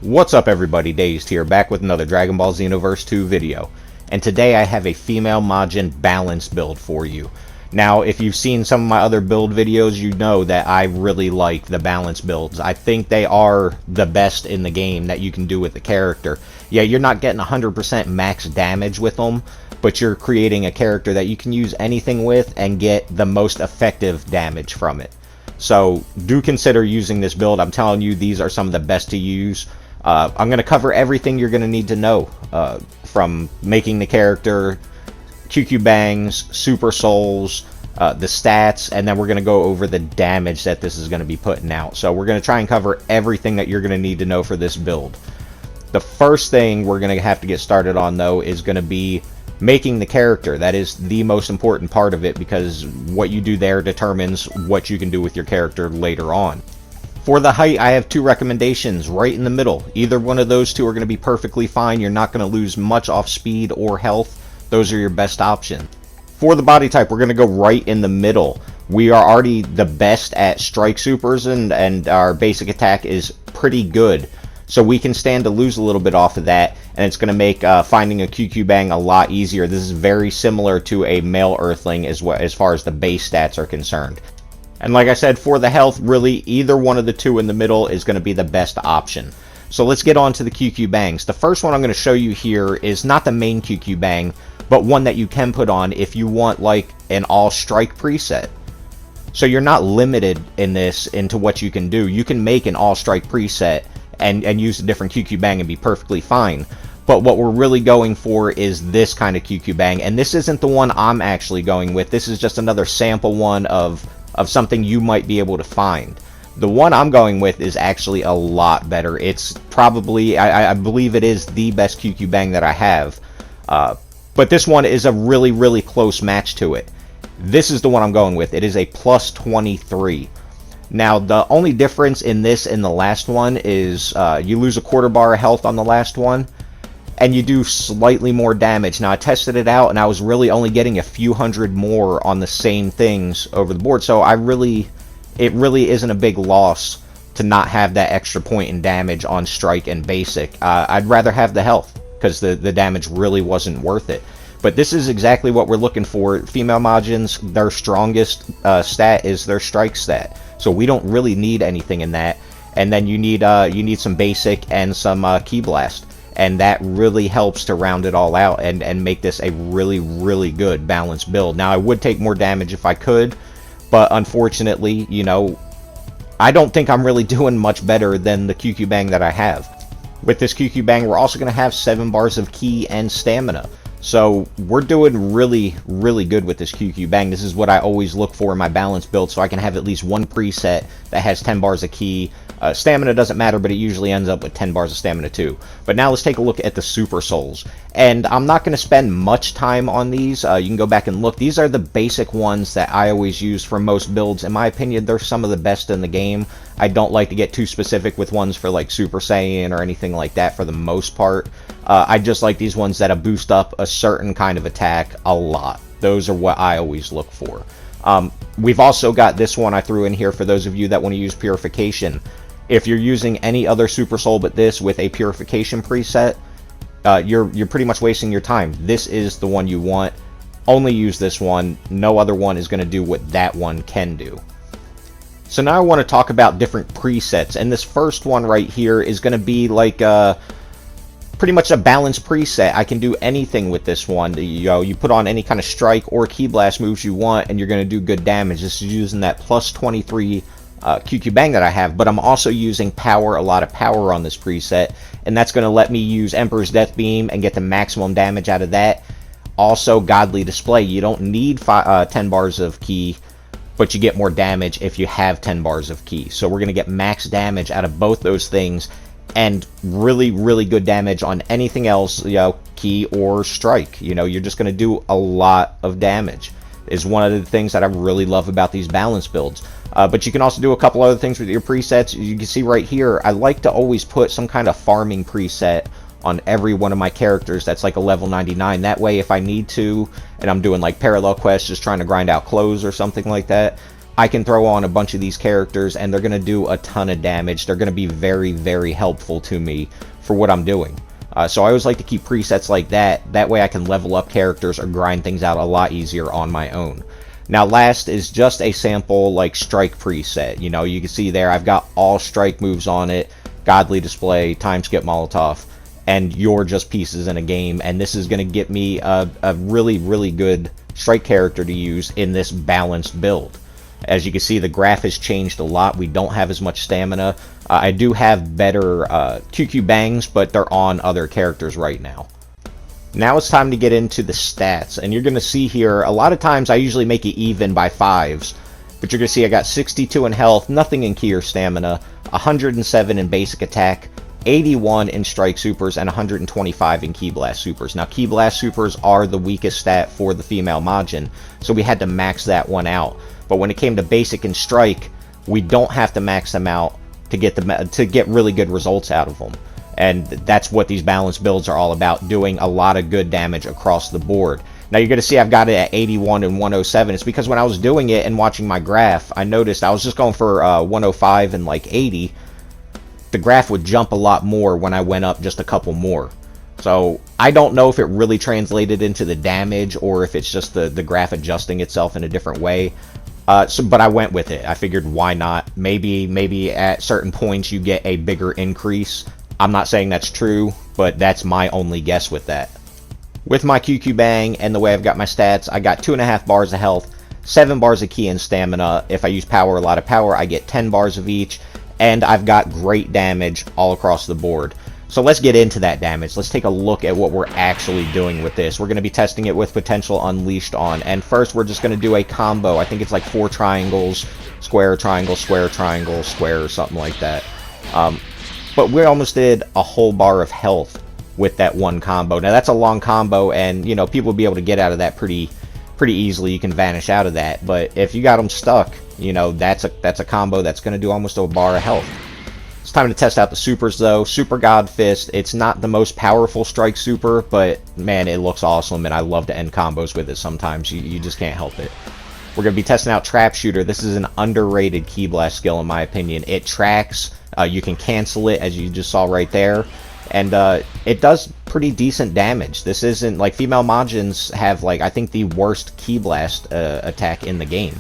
What's up everybody, Dazed here, back with another Dragon Ball Xenoverse 2 video. And today I have a female Majin balance build for you. Now, if you've seen some of my other build videos, you know that I really like the balance builds. I think they are the best in the game that you can do with the character. Yeah, you're not getting 100% max damage with them, but you're creating a character that you can use anything with and get the most effective damage from it. So, do consider using this build. I'm telling you, these are some of the best to use. I'm going to cover everything you're going to need to know, from making the character, QQ bangs, super souls, the stats, and then we're going to go over the damage that this is going to be putting out. So we're going to try and cover everything that you're going to need to know for this build. The first thing we're going to have to get started on, though, is going to be making the character. That is the most important part of it, because what you do there determines what you can do with your character later on. For the height, I have two recommendations right in the middle. Either one of those two are going to be perfectly fine. You're not going to lose much off speed or health. Those are your best option. For the body type, we're going to go right in the middle. We are already the best at strike supers, and our basic attack is pretty good. So we can stand to lose a little bit off of that, and it's going to make finding a QQ bang a lot easier. This is very similar to a male Earthling as far as the base stats are concerned. And like I said, for the health, really, either one of the two in the middle is going to be the best option. So let's get on to the QQ bangs. The first one I'm going to show you here is not the main QQ bang, but one that you can put on if you want like an all-strike preset. So you're not limited in this into what you can do. You can make an all-strike preset and use a different QQ bang and be perfectly fine. But what we're really going for is this kind of QQ bang. And this isn't the one I'm actually going with. This is just another sample one of something you might be able to find. The one I'm going with is actually a lot better. It's probably, I believe it is the best QQ bang that I have. But this one is a really, really close match to it. This is the one I'm going with. It is a plus 23. Now, the only difference in this and the last one is you lose a quarter bar of health on the last one, and you do slightly more damage. Now, I tested it out, and I was really only getting a few hundred more on the same things over the board. So it really isn't a big loss to not have that extra point in damage on strike and basic. I'd rather have the health, because the damage really wasn't worth it. But this is exactly what we're looking for. Female Majins, their strongest stat is their strike stat. So we don't really need anything in that. And then you need some basic and some ki blast. And that really helps to round it all out and make this a really, really good balanced build. Now, I would take more damage if I could, but unfortunately, you know, I don't think I'm really doing much better than the QQ bang that I have. With this QQ bang, we're also going to have 7 bars of ki and stamina. So we're doing really, really good with this QQ bang. This is what I always look for in my balance build, so I can have at least one preset that has 10 bars of ki. Stamina doesn't matter, but it usually ends up with 10 bars of stamina too. But now let's take a look at the super souls. And I'm not going to spend much time on these. You can go back and look. These are the basic ones that I always use for most builds. In my opinion, they're some of the best in the game. I don't like to get too specific with ones for like Super Saiyan or anything like that for the most part. I just like these ones that boost up a certain kind of attack a lot. Those are what I always look for. We've also got this one I threw in here for those of you that want to use Purification. If you're using any other Super Soul but this with a Purification preset, you're pretty much wasting your time. This is the one you want. Only use this one. No other one is going to do what that one can do. So now I want to talk about different presets. And this first one right here is going to be like pretty much a balanced preset. I can do anything with this one. You put on any kind of strike or ki blast moves you want, and you're going to do good damage. This is using that plus 23 QQ bang that I have, but I'm also using power, a lot of power on this preset, and that's going to let me use Emperor's Death Beam and get the maximum damage out of that. Also, Godly Display. You don't need 10 bars of ki, but you get more damage if you have 10 bars of ki. So we're going to get max damage out of both those things, and really, really good damage on anything else, ki or strike. You're just going to do a lot of damage. Is one of the things that I really love about these balance builds. But you can also do a couple other things with your presets. You can see right here, I like to always put some kind of farming preset on every one of my characters that's like a level 99. That way, if I need to, and I'm doing like parallel quests, just trying to grind out clothes or something like that, I can throw on a bunch of these characters and they're going to do a ton of damage. They're going to be very, very helpful to me for what I'm doing. So I always like to keep presets like that. That way I can level up characters or grind things out a lot easier on my own. Now last is just a sample like strike preset. You know, you can see there I've got all strike moves on it. Godly Display, Time Skip Molotov, and You're Just Pieces in a Game. And this is going to get me a really, really good strike character to use in this balanced build. As you can see, the graph has changed a lot. We don't have as much stamina. I do have better QQ bangs, but they're on other characters right now. Now it's time to get into the stats, and you're going to see here, a lot of times I usually make it even by 5s, but you're going to see I got 62 in health, nothing in key or stamina, 107 in basic attack, 81 in strike supers, and 125 in key blast supers. Now key blast supers are the weakest stat for the female Majin, so we had to max that one out. But when it came to basic and strike, we don't have to max them out to get really good results out of them. And that's what these balanced builds are all about, doing a lot of good damage across the board. Now you're going to see I've got it at 81 and 107. It's because when I was doing it and watching my graph, I noticed I was just going for 105 and like 80. The graph would jump a lot more when I went up just a couple more. So I don't know if it really translated into the damage or if it's just the graph adjusting itself in a different way. But I went with it. I figured, why not? Maybe at certain points you get a bigger increase. I'm not saying that's true, but that's my only guess with that. With my QQ Bang and the way I've got my stats, I got 2.5 bars of health, 7 bars of key and stamina. If I use power, a lot of power, I get 10 bars of each, and I've got great damage all across the board. So let's get into that damage. Let's take a look at what we're actually doing with this. We're going to be testing it with Potential Unleashed on. And first, we're just going to do a combo. I think it's like 4 triangles, square, triangle, square, triangle, square, or something like that. But we almost did a whole bar of health with that one combo. Now, that's a long combo, and, you know, people will be able to get out of that pretty easily. You can vanish out of that. But if you got them stuck, you know, that's a combo that's going to do almost a bar of health. It's time to test out the supers, though. Super God Fist, it's not the most powerful strike super, but man, it looks awesome, and I love to end combos with it sometimes. You just can't help it. We're going to be testing out Trap Shooter. This is an underrated Key Blast skill, in my opinion. It tracks, you can cancel it, as you just saw right there, and it does pretty decent damage. This isn't, like, female Majins have, like, I think the worst Key Blast attack in the game,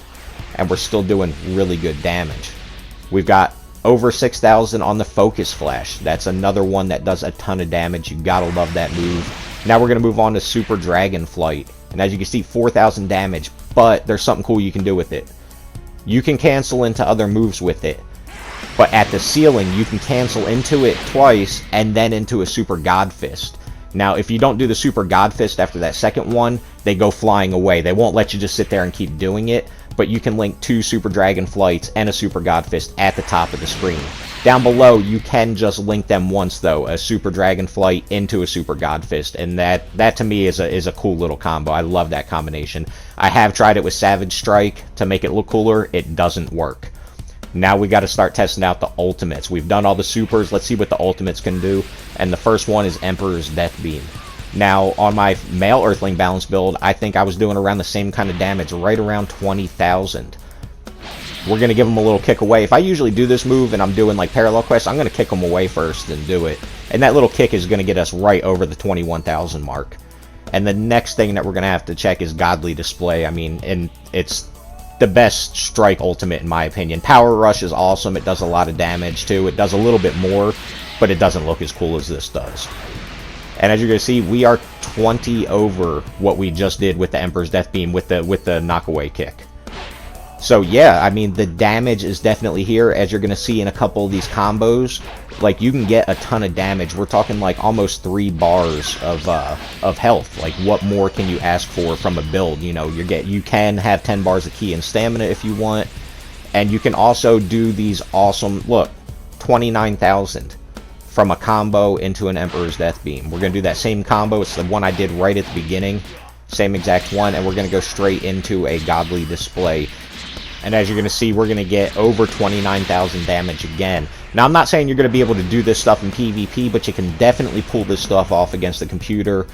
and we're still doing really good damage. We've got over 6,000 on the Focus Flash. That's another one that does a ton of damage. You gotta love that move. Now we're gonna move on to Super Dragon Flight. And as you can see, 4,000 damage. But there's something cool you can do with it. You can cancel into other moves with it. But at the ceiling, you can cancel into it twice and then into a Super God Fist. Now, if you don't do the Super God Fist after that second one, they go flying away. They won't let you just sit there and keep doing it. But you can link 2 Super Dragon Flights and a Super God Fist at the top of the screen. Down below, you can just link them once, though, a Super Dragon Flight into a Super God Fist, and that to me is a cool little combo. I love that combination. I have tried it with Savage Strike to make it look cooler. It doesn't work. Now we got to start testing out the ultimates. We've done all the supers. Let's see what the ultimates can do. And the first one is Emperor's Death Beam. Now, on my male Earthling balance build, I think I was doing around the same kind of damage, right around 20,000. We're going to give them a little kick away. If I usually do this move and I'm doing like parallel quests, I'm going to kick them away first and do it. And that little kick is going to get us right over the 21,000 mark. And the next thing that we're going to have to check is Godly Display. I mean, and it's the best strike ultimate in my opinion. Power Rush is awesome. It does a lot of damage too. It does a little bit more, but it doesn't look as cool as this does. And as you're going to see, we are 20 over what we just did with the Emperor's Death Beam with the knockaway kick. So yeah, I mean, the damage is definitely here, as you're going to see in a couple of these combos. Like, you can get a ton of damage. We're talking like almost 3 bars of health. Like, what more can you ask for from a build? You know, you can have 10 bars of key and stamina if you want. And you can also do these awesome, look, 29,000. From a combo into an Emperor's Death Beam. We're going to do that same combo. It's the one I did right at the beginning. Same exact one. And we're going to go straight into a Godly Display. And as you're going to see, we're going to get over 29,000 damage again. Now, I'm not saying you're going to be able to do this stuff in PvP, but you can definitely pull this stuff off against the computer,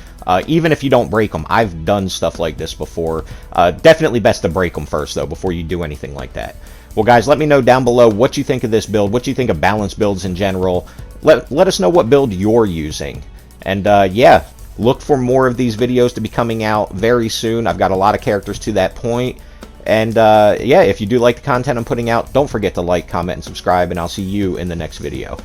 even if you don't break them. I've done stuff like this before. Definitely best to break them first, though, before you do anything like that. Well, guys, let me know down below what you think of this build, what you think of balanced builds in general. Let us know what build you're using. And, yeah, look for more of these videos to be coming out very soon. I've got a lot of characters to that point. And, yeah, if you do like the content I'm putting out, don't forget to like, comment, and subscribe, and I'll see you in the next video.